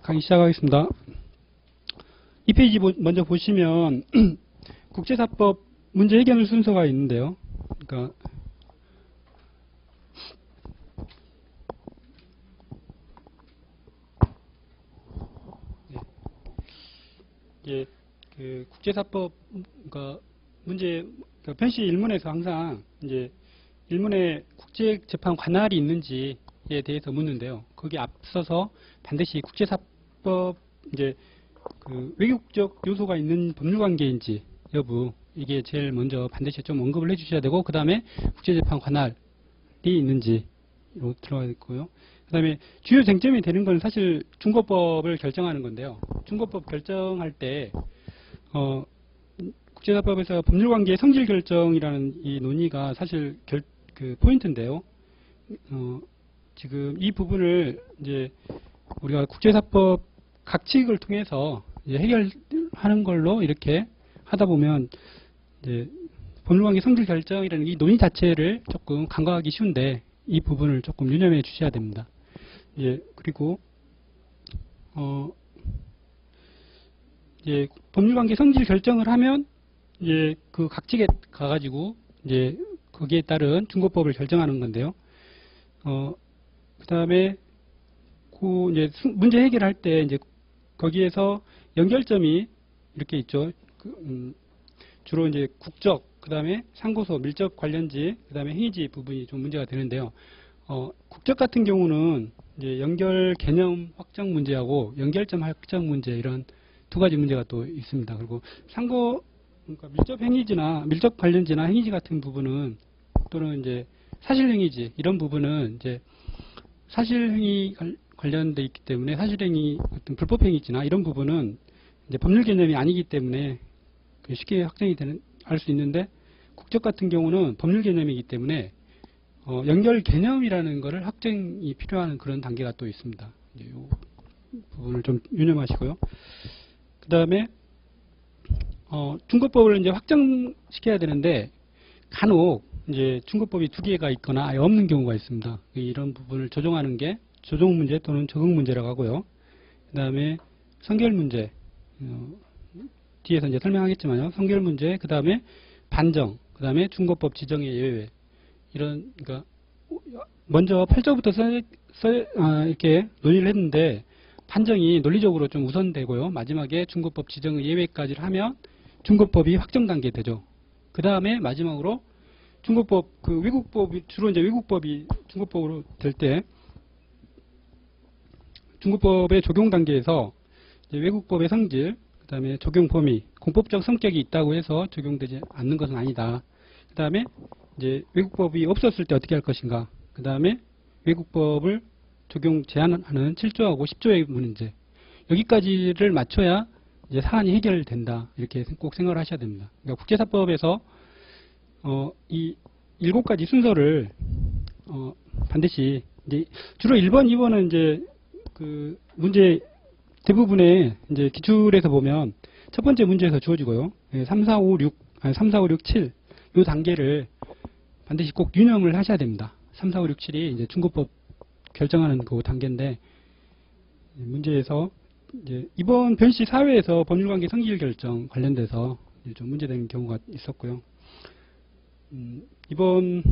강의 시작하겠습니다. 이 페이지 먼저 보시면 국제사법 문제 해결 순서가 있는데요. 그러니까 이제 그 국제사법 그러니까 문제 그러니까 편시 1문에서 항상 이제 1문에 국제재판 관할이 있는지에 대해서 묻는데요. 거기에 앞서서 반드시 국제사법 이제 그 외국적 요소가 있는 법률관계인지 여부 이게 제일 먼저 반드시 좀 언급을 해주셔야 되고 그 다음에 국제재판 관할이 있는지로 들어가 있고요. 그 다음에 주요 쟁점이 되는 건 사실 중거법을 결정하는 건데요. 중거법 결정할 때 국제사법에서 법률관계의 성질 결정이라는 이 논의가 사실 그 포인트인데요. 지금 이 부분을 이제 우리가 국제사법 각 측을 통해서 이제 해결하는 걸로 이렇게 하다 보면 이제 법률관계 성질 결정이라는 이 논의 자체를 조금 간과하기 쉬운데 이 부분을 조금 유념해 주셔야 됩니다. 예, 그리고 이제 법률관계 성질 결정을 하면 이제 그 각 측에 가가지고 이제 거기에 따른 중거법을 결정하는 건데요. 그 다음에 그 이제 문제 해결할 때 이제 거기에서 연결점이 이렇게 있죠. 주로 이제 국적, 그 다음에 상고소, 밀접 관련지, 그 다음에 행위지 부분이 좀 문제가 되는데요. 국적 같은 경우는 이제 연결 개념 확정 문제하고 연결점 확정 문제 이런 두 가지 문제가 또 있습니다. 그리고 그러니까 밀접 행위지나 밀접 관련지나 행위지 같은 부분은 또는 이제 사실행위지 이런 부분은 이제 사실행위 관련돼 있기 때문에 사실행위 어떤 불법행위지나 이런 부분은 이제 법률 개념이 아니기 때문에 쉽게 확정이 할 수 있는데 국적 같은 경우는 법률 개념이기 때문에 연결 개념이라는 것을 확정이 필요한 그런 단계가 또 있습니다. 이제 이 부분을 좀 유념하시고요. 그 다음에 중거법을 이제 확정시켜야 되는데 간혹 이제 중거법이 두 개가 있거나 아예 없는 경우가 있습니다. 이런 부분을 조정하는 게 조정 문제 또는 적응 문제라고 하고요. 그 다음에 선결 문제 뒤에서 이제 설명하겠지만요. 선결 문제, 그 다음에 반정, 그 다음에 중거법 지정의 예외 이런 그러니까 먼저 8조부터 이렇게 논의를 했는데 판정이 논리적으로 좀 우선되고요. 마지막에 중거법 지정의 예외까지를 하면 중거법이 확정 단계 되죠. 그 다음에 마지막으로 중거법 그 외국법이 주로 이제 외국법이 중거법으로 될 때 중거법의 적용 단계에서 이제 외국법의 성질, 그 다음에 적용 범위, 공법적 성격이 있다고 해서 적용되지 않는 것은 아니다. 그 다음에 이제 외국법이 없었을 때 어떻게 할 것인가. 그 다음에 외국법을 적용 제한하는 7조하고 10조의 문제. 여기까지를 맞춰야 이제 사안이 해결된다. 이렇게 꼭 생각을 하셔야 됩니다. 그러니까 국제사법에서 이 7가지 순서를 반드시 이제 주로 1번, 2번은 이제 그 문제 대부분의 이제 기출에서 보면 첫 번째 문제에서 주어지고요. 3, 4, 5, 6, 7 이 단계를 반드시 꼭 유념을 하셔야 됩니다. 3, 4, 5, 6, 7이 이제 중거법 결정하는 그 단계인데 문제에서 이제 이번 변시 사회에서 법률관계 성질 결정 관련돼서 좀 문제되는 경우가 있었고요. 이번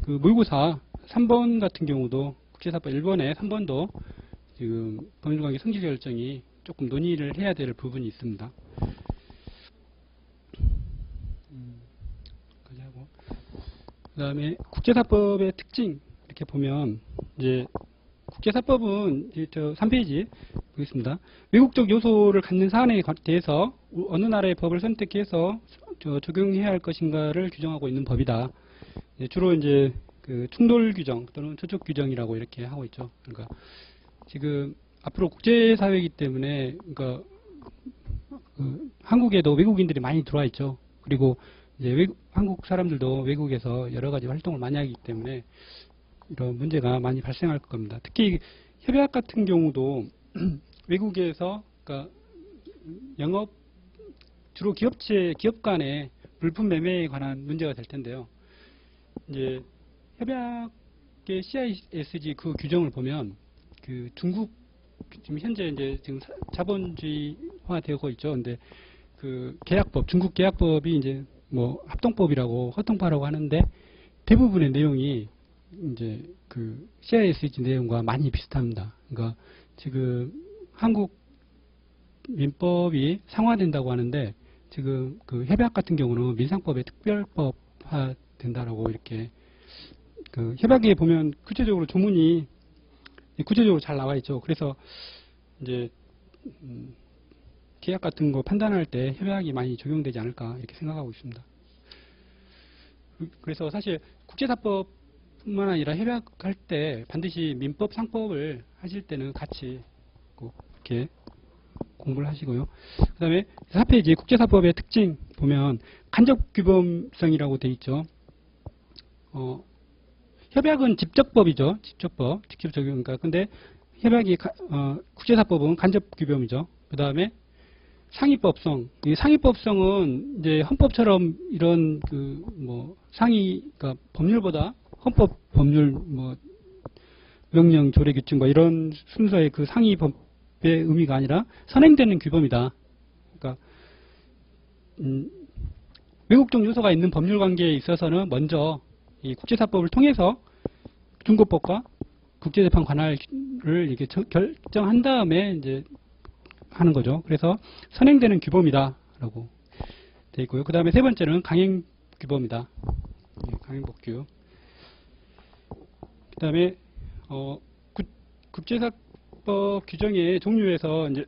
그 모의고사 3번 같은 경우도 국제사법 1번에 3번도 지금 법률관계 성질 결정이 조금 논의를 해야 될 부분이 있습니다. 그 다음에 국제사법의 특징 이렇게 보면 이제 국제사법은 저 3페이지 보겠습니다. 외국적 요소를 갖는 사안에 대해서 어느 나라의 법을 선택해서 적용해야 할 것인가를 규정하고 있는 법이다. 주로 이제 그 충돌 규정 또는 저촉 규정이라고 이렇게 하고 있죠. 그러니까 지금 앞으로 국제사회이기 때문에 그러니까 한국에도 외국인들이 많이 들어와 있죠. 그리고 이제 한국 사람들도 외국에서 여러 가지 활동을 많이 하기 때문에 이런 문제가 많이 발생할 겁니다. 특히 협약 같은 경우도 외국에서 그러니까 영업 주로 기업 간의 물품 매매에 관한 문제가 될 텐데요. 이제 협약의 CISG 그 규정을 보면 그 중국 지금 현재 이제 지금 자본주의화 되고 있죠. 근데 그 계약법, 중국 계약법이 이제 뭐 합동법이라고 허통파라고 하는데 대부분의 내용이 이제 그 CISG 내용과 많이 비슷합니다. 그러니까 지금 한국 민법이 상화된다고 하는데 지금 그 협약 같은 경우는 민상법의 특별법화 된다라고 이렇게 그 협약에 보면 구체적으로 조문이 구체적으로 잘 나와 있죠. 그래서 이제 계약 같은 거 판단할 때 협약이 많이 적용되지 않을까 이렇게 생각하고 있습니다. 그래서 사실 국제사법뿐만 아니라 협약할 때 반드시 민법, 상법을 하실 때는 같이 꼭 이렇게 공부를 하시고요. 그 다음에 4페이지 국제사법의 특징 보면 간접규범성이라고 되어 있죠. 협약은 직접법이죠. 직접법, 직접 적용인가. 근데 협약이 국제사법은 간접규범이죠. 그 다음에 상위법성. 이 상위법성은 이제 헌법처럼 이런 그 뭐 상위, 그러니까 법률보다 헌법, 법률, 뭐 명령, 조례, 규칙 뭐 이런 순서의 그 상위법의 의미가 아니라 선행되는 규범이다. 그러니까 외국적 요소가 있는 법률 관계에 있어서는 먼저 이 국제사법을 통해서 중고법과 국제재판 관할을 이렇게 결정한 다음에 이제 하는 거죠. 그래서 선행되는 규범이다라고 되어 있고요. 그 다음에 세 번째는 강행 규범이다. 강행법규. 그 다음에 국제사법 규정의 종류에서 이제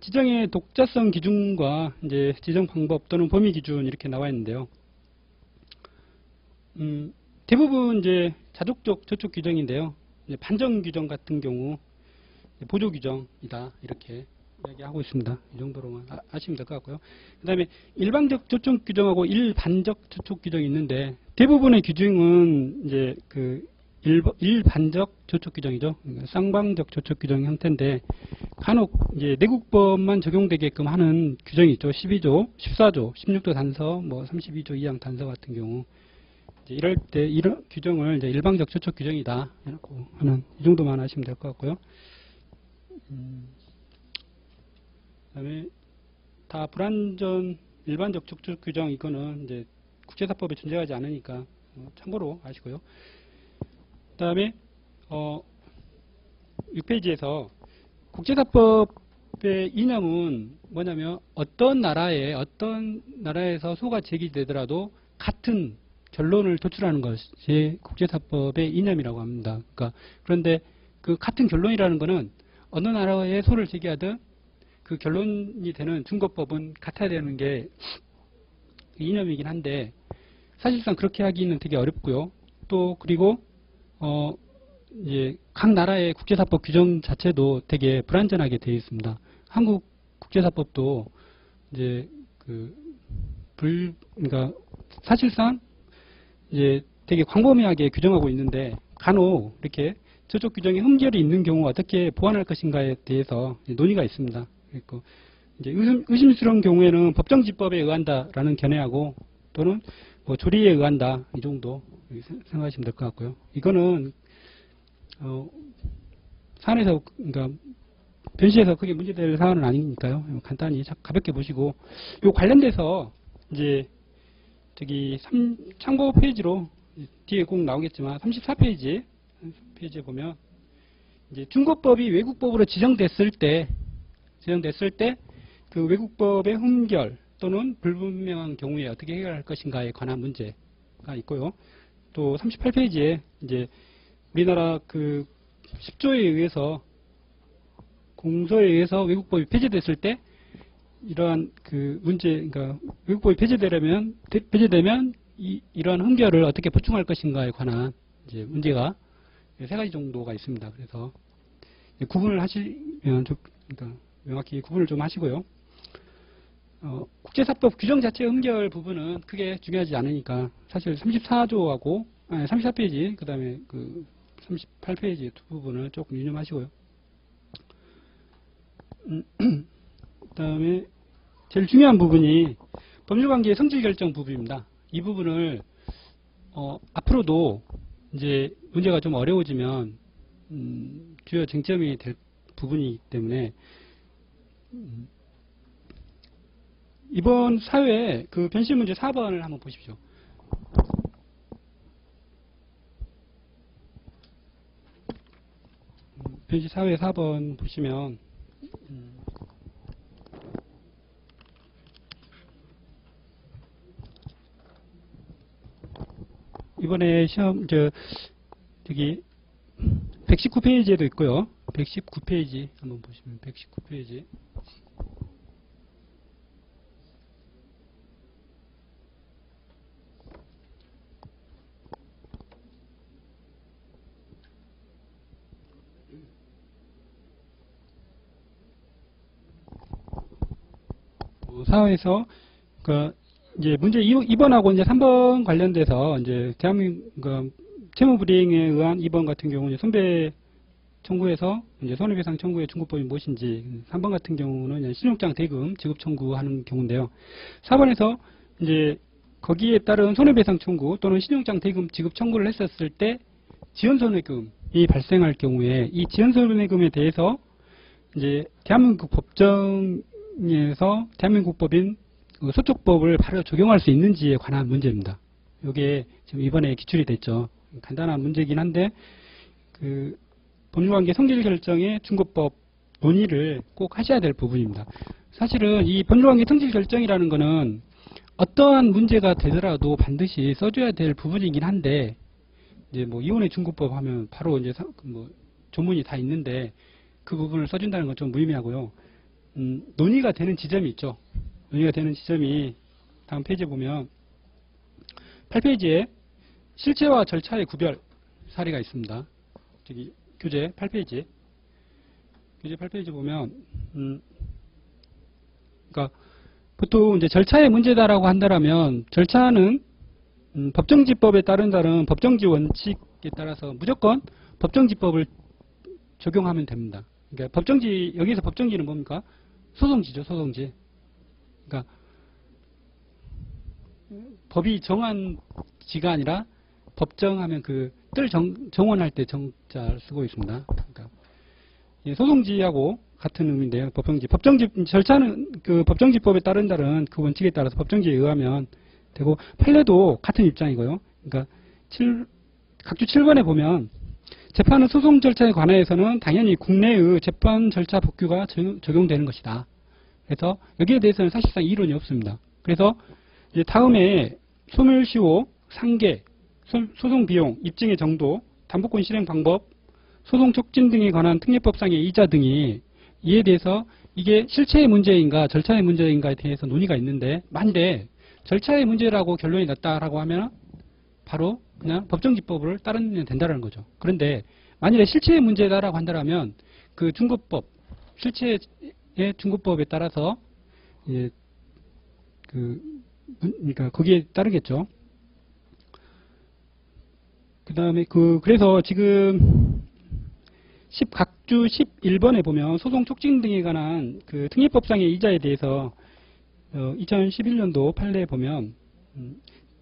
지정의 독자성 기준과 이제 지정 방법 또는 범위 기준 이렇게 나와 있는데요. 대부분 이제 자족적 저촉 규정인데요. 이제 반정 규정 같은 경우 보조 규정이다 이렇게 이야기하고 있습니다. 이 정도로만 아시면 될 것 같고요. 그 다음에 일방적 저촉 규정하고 일반적 저촉 규정이 있는데 대부분의 규정은 이제 그 일반적 저촉 규정이죠. 그러니까 쌍방적 저촉 규정 형태인데 간혹 이제 내국법만 적용되게끔 하는 규정이 있죠. 12조, 14조, 16조 단서, 뭐 32조 2항 단서 같은 경우 이제 이럴 때 이런 규정을 이제 일방적 저촉 규정이다 해놓고 하는 이 정도만 하시면 될 것 같고요. 그다음에 다 불완전 일반적 저촉 규정 이거는 이제 국제사법에 존재하지 않으니까 참고로 아시고요. 그다음에 6페이지에서 국제사법의 이념은 뭐냐면 어떤 나라에서 소가 제기되더라도 같은 결론을 도출하는 것이 국제사법의 이념이라고 합니다. 그러니까 그런데 그 같은 결론이라는 것은 어느 나라에 소를 제기하든 그 결론이 되는 중고법은 같아야 되는 게 이념이긴 한데 사실상 그렇게 하기는 되게 어렵고요. 또 그리고 이제 각 나라의 국제사법 규정 자체도 되게 불완전하게 되어 있습니다. 한국 국제사법도 이제 그러니까 사실상 이제 되게 광범위하게 규정하고 있는데 간혹 이렇게 저쪽 규정에 흠결이 있는 경우 어떻게 보완할 것인가에 대해서 논의가 있습니다. 그리고 이제 의심스러운 경우에는 법정지법에 의한다라는 견해하고 또는 뭐 조리에 의한다 이 정도 생각하시면 될 것 같고요. 이거는 사안에서 그러니까 변시에서 크게 문제될 사안은 아니니까요. 간단히 가볍게 보시고 요 관련돼서 이제 저기 참고 페이지로 뒤에 꼭 나오겠지만 34페이지에 보면 이제 중고법이 외국법으로 지정됐을 때 그 외국법의 흠결 또는 불분명한 경우에 어떻게 해결할 것인가에 관한 문제가 있고요. 또 38페이지에 이제 우리나라 그 10조에 의해서 공소에 의해서 외국법이 폐지됐을 때 이러한 그 문제, 그러니까 외국법이 폐지되면 이러한 흠결을 어떻게 보충할 것인가에 관한 이제 문제가 세 가지 정도가 있습니다. 그래서 구분을 하시면 그러니까 명확히 구분을 좀 하시고요. 국제사법 규정 자체 흠결 부분은 크게 중요하지 않으니까 사실 34조하고 34페이지 그 다음에 그 38페이지 두 부분을 조금 유념하시고요. 그 다음에 제일 중요한 부분이 법률관계의 성질 결정 부분입니다. 이 부분을 앞으로도 이제 문제가 좀 어려워지면 주요 쟁점이 될 부분이기 때문에 이번 사회 그 변실 문제 4번을 한번 보십시오. 변실 사회 4번 보시면 이번에 시험 저기 119페이지에도 있고요. 119페이지 한번 보시면 119페이지. 사회에서 그 이제 문제 2번하고 이제 3번 관련돼서 이제 대한민국 채무불이행에 의한 2번 같은 경우는 손배 청구에서 이제 손해배상 청구의 중고법이 무엇인지, 3번 같은 경우는 신용장 대금 지급 청구하는 경우인데요. 4번에서 이제 거기에 따른 손해배상 청구 또는 신용장 대금 지급 청구를 했었을 때 지연손해금이 발생할 경우에 이 지연손해금에 대해서 이제 대한민국 법정에서 대한민국 법인 소촉법을 바로 적용할 수 있는지에 관한 문제입니다. 이게 지금 이번에 기출이 됐죠. 간단한 문제이긴 한데 그 법률관계 성질 결정의 중고법 논의를 꼭 하셔야 될 부분입니다. 사실은 이 법률관계 성질 결정이라는 거는 어떠한 문제가 되더라도 반드시 써줘야 될 부분이긴 한데 이제 뭐 이혼의 중고법 하면 바로 이제 뭐 조문이 다 있는데 그 부분을 써준다는 건 좀 무의미하고요. 논의가 되는 지점이 있죠. 논의가 되는 지점이 다음 페이지에 보면 8페이지에 실체와 절차의 구별 사례가 있습니다. 저기 교재 8페이지. 교재 8페이지 보면 그러니까 보통 이제 절차의 문제다라고 한다라면 절차는 법정지법에 따른다는 법정지 원칙에 따라서 무조건 법정지법을 적용하면 됩니다. 그러니까 법정지, 여기서 법정지는 뭡니까? 소송지죠, 소송지. 그러니까 법이 정한 지가 아니라 법정하면 그 뜰 정원할 때 정자를 쓰고 있습니다. 그러니까 소송지하고 같은 의미인데요. 법정지 절차는 그 법정지법에 따른다는 그 원칙에 따라서 법정지에 의하면 되고 판례도 같은 입장이고요. 그러니까 각주 7번에 보면 재판은 소송 절차에 관하여서는 당연히 국내의 재판 절차 법규가 적용되는 것이다. 그래서 여기에 대해서는 사실상 이론이 없습니다. 그래서 이제 다음에 소멸시효, 상계, 소송 비용, 입증의 정도, 담보권 실행 방법, 소송 촉진 등에 관한 특례법상의 이자 등이 이에 대해서 이게 실체의 문제인가 절차의 문제인가에 대해서 논의가 있는데 만약에 절차의 문제라고 결론이 났다라고 하면 바로 그냥 법정지법을 따르면 된다는 거죠. 그런데 만일에 실체의 문제다라고 한다면 그 중고법, 실체의 중고법에 따라서 예, 그러니까 거기에 따르겠죠. 그 다음에 그래서 지금 각주 11번에 보면 소송 촉진 등에 관한 그 특례법상의 이자에 대해서 2011년도 판례에 보면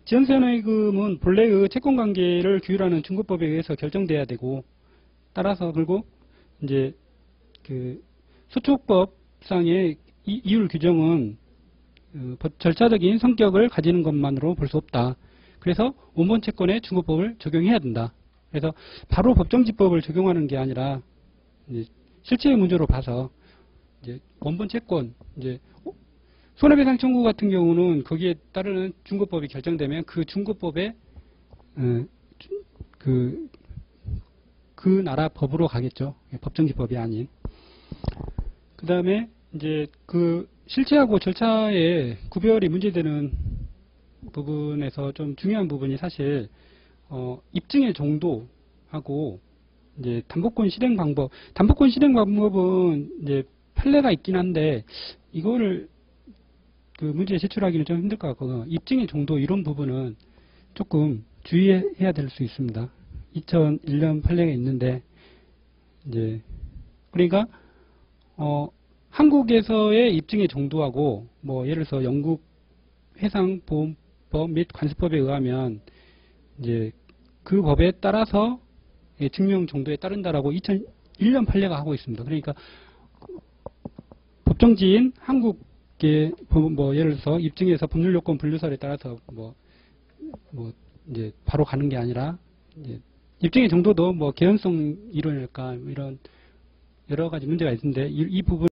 지연손해금은 본래의 채권관계를 규율하는 중고법에 의해서 결정돼야 되고 따라서 그리고 이제 그 소촉법상의 이율 규정은 절차적인 성격을 가지는 것만으로 볼 수 없다. 그래서 원본 채권에 중고법을 적용해야 된다. 그래서 바로 법정지법을 적용하는 게 아니라 이제 실체의 문제로 봐서 이제 원본 채권 이제 손해배상 청구 같은 경우는 거기에 따르는 중고법이 결정되면 그 중고법에 그 나라 법으로 가겠죠. 법정지법이 아닌. 그 다음에 이제 그 실체하고 절차의 구별이 문제되는 부분에서 좀 중요한 부분이 사실 입증의 정도하고 이제 담보권 실행 방법. 담보권 실행 방법은 이제 판례가 있긴 한데 이거를 그 문제에 제출하기는 좀 힘들 것 같거든요. 입증의 정도 이런 부분은 조금 주의해야 될 수 있습니다. 2001년 판례가 있는데 이제 그러니까 한국에서의 입증의 정도하고 뭐 예를 들어서 영국 해상보험법 및 관습법에 의하면 이제 그 법에 따라서 증명 정도에 따른다라고 2001 1년 판례가 하고 있습니다. 그러니까 법정지인 한국의 뭐 예를 들어서 입증에서 법률 요건 분류설에 따라서 이제 바로 가는 게 아니라 이제 입증의 정도도 뭐 개연성 이론일까 이런 여러 가지 문제가 있는데 이 부분